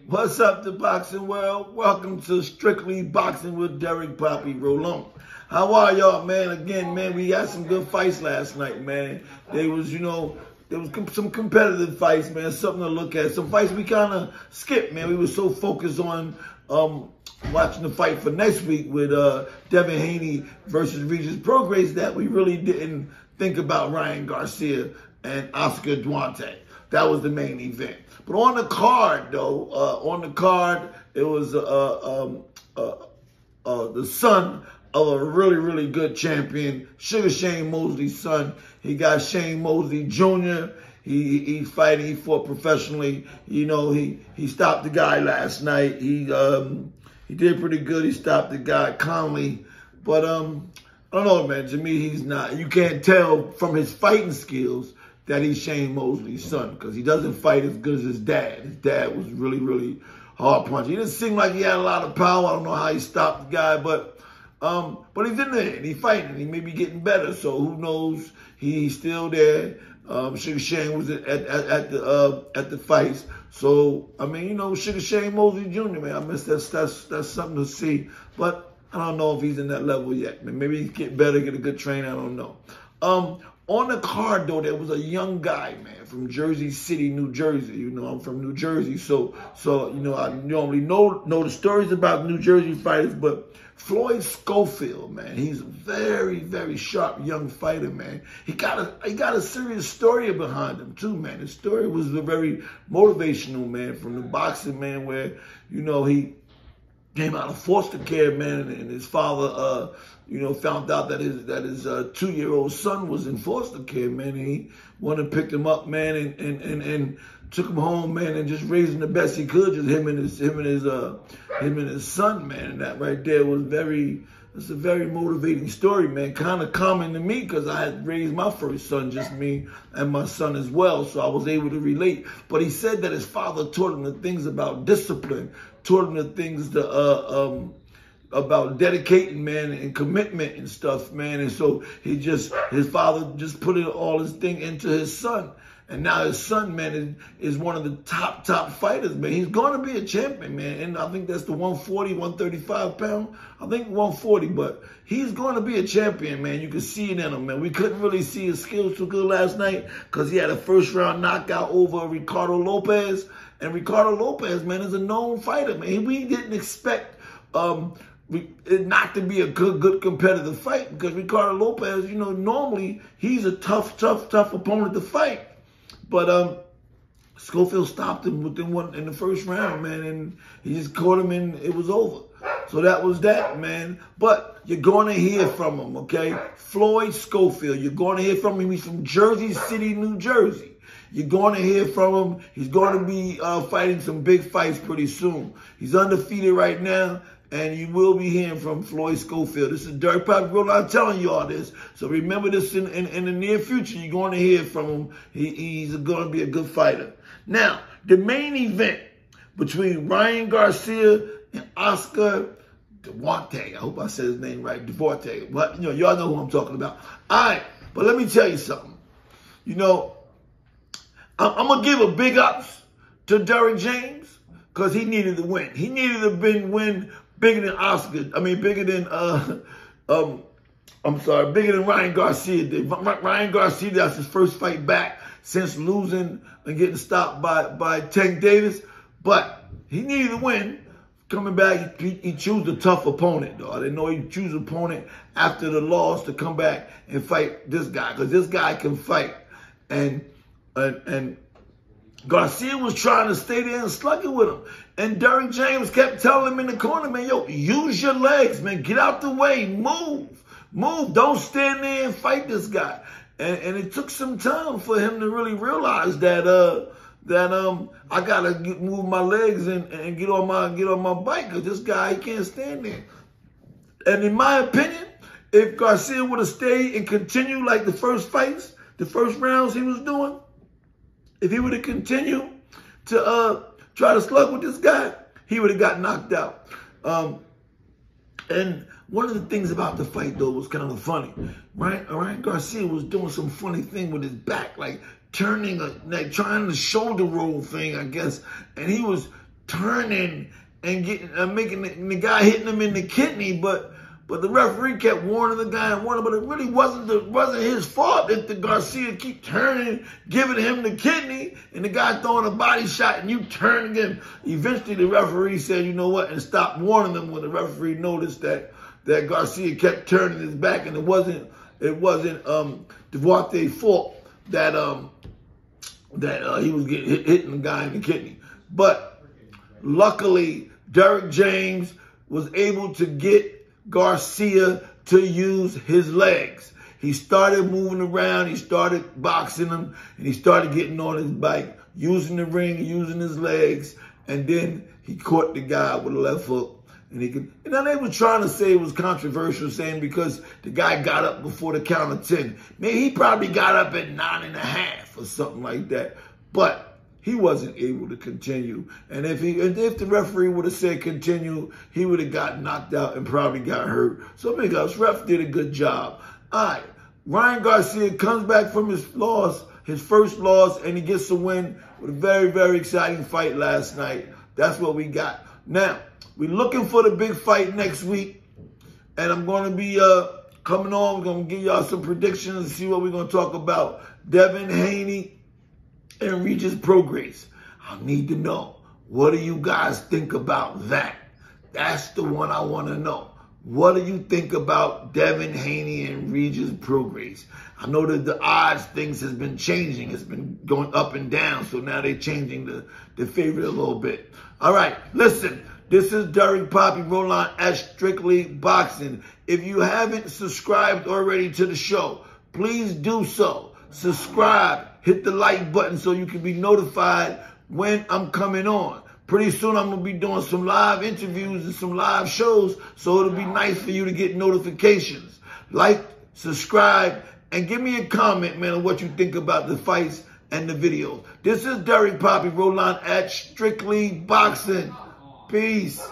What's up, the boxing world? Welcome to Strictly Boxing with Derek Poppy Rolon. How are y'all, man? Again, man, we got some good fights last night, man. There was some competitive fights, man, something to look at. Some fights we kind of skipped, man. We were so focused on watching the fight for next week with Devin Haney versus Regis Prograis that we really didn't think about Ryan Garcia and Oscar Duarte. That was the main event. But on the card, though, it was the son of a really, really good champion, Sugar Shane Mosley's son. He got Shane Mosley Jr. He fought professionally. You know, he stopped the guy last night. He did pretty good. He stopped the guy Conley. But I don't know, man. To me, he's not. You can't tell from his fighting skills that he's Shane Mosley's son, because he doesn't fight as good as his dad. His dad was really, really hard punching. He didn't seem like he had a lot of power. I don't know how he stopped the guy, but he's in there and he's fighting. He may be getting better, so who knows? He's still there. Sugar Shane was at the fights, so I mean, you know, Sugar Shane Mosley Jr. Man, I miss that's something to see, but I don't know if he's in that level yet. Man, maybe he get better, get a good trainer. I don't know. On the card, though, there was a young guy, man, from Jersey City, New Jersey. You know, I'm from New Jersey, so you know, I normally know the stories about New Jersey fighters, but Floyd Schofield, man, he's a very, very sharp young fighter, man. He got a serious story behind him too, man. His story was a very motivational, man, from the boxing, man, where, you know, he came out of foster care, man, and his father, you know, found out that his 2-year-old son was in foster care, man. And he went and picked him up, man, and took him home, man, and just raised him the best he could, just him and his son, man. And that right there was it's a very motivating story, man. Kind of common to me, because I had raised my first son, just me and my son as well, so I was able to relate. But he said that his father taught him the things about discipline, taught him the things about dedicating, man, and commitment and stuff, man. And so his father just put all his thing into his son. And now his son, man, is one of the top fighters, man. He's going to be a champion, man. And I think that's the 140, 135 pound. I think 140, but he's going to be a champion, man. You can see it in him, man. We couldn't really see his skills too good last night because he had a first-round knockout over Ricardo Lopez. And Ricardo Lopez, man, is a known fighter, man. We didn't expect it not to be a good competitive fight, because Ricardo Lopez, you know, normally he's a tough opponent to fight. But Schofield stopped him in the first round, man, and he just caught him and it was over. So that was that, man. But you're going to hear from him, okay? Floyd Schofield, you're going to hear from him. He's from Jersey City, New Jersey. You're going to hear from him. He's going to be fighting some big fights pretty soon. He's undefeated right now, and you will be hearing from Floyd Schofield. This is Derek Poppy Rolon. I'm telling you all this. So remember this in the near future. You're going to hear from him. He's going to be a good fighter. Now, the main event between Ryan Garcia and Oscar Duarte. I hope I said his name right, Duarte. But, you know, y'all know who I'm talking about. All right, but let me tell you something. You know, I'm going to give a big ups to Derek James, because he needed to win. He needed to win bigger than Oscar. I mean, bigger than bigger than Ryan Garcia did. Ryan Garcia, that's his first fight back since losing and getting stopped by Tank Davis. But he needed to win. Coming back, he chose a tough opponent, though. I didn't know he'd choose an opponent after the loss to come back and fight this guy, because this guy can fight. And Garcia was trying to stay there and slug it with him. And Derek James kept telling him in the corner, man, yo, use your legs, man. Get out the way. Move. Don't stand there and fight this guy. And it took some time for him to really realize that I got to move my legs and get on my bike, because this guy, he can't stand there. And in my opinion, if Garcia would have stayed and continued like the first fights, the first rounds he was doing, if he would have continued to try to slug with this guy, he would have got knocked out. And one of the things about the fight, though, was kind of funny. Ryan Garcia was doing some funny thing with his back, like turning, like trying the shoulder roll thing, I guess. And he was turning and getting making the guy hitting him in the kidney, but the referee kept warning the guy and warning, but it really wasn't his fault that the Garcia keep turning, giving him the kidney, and the guy throwing a body shot, and you turn again. Eventually, the referee said, you know what, and stopped warning them when the referee noticed that Garcia kept turning his back, and it wasn't Duarte's fault that he was hitting the guy in the kidney. But luckily, Derrick James was able to get Garcia to use his legs. He started moving around, he started boxing him, and he started getting on his bike, using the ring, using his legs, and then he caught the guy with a left hook. And then they were trying to say it was controversial, saying because the guy got up before the count of 10. Man, he probably got up at 9.5 or something like that. But he wasn't able to continue. And if the referee would have said continue, he would have got knocked out and probably got hurt. So big ups. Ref did a good job. All right. Ryan Garcia comes back from his first loss, and he gets a win with a very, very exciting fight last night. That's what we got. Now, we're looking for the big fight next week. And I'm going to be coming on. We're going to give y'all some predictions and see what we're going to talk about. Devin Haney and Regis Prograis. I need to know, what do you guys think about that? That's the one I want to know. What do you think about Devin Haney and Regis Prograis? I know that the odds things has been changing. It's been going up and down, so now they're changing the favorite a little bit. All right, listen. This is Derek Poppy Roland at Strictly Boxing. If you haven't subscribed already to the show, please do so. Subscribe, hit the like button so you can be notified when I'm coming on. Pretty soon I'm going to be doing some live interviews and some live shows, so it'll be nice for you to get notifications. Like, subscribe, and give me a comment, man, on what you think about the fights and the videos. This is Derek Poppy Roland at Strictly Boxing. Peace.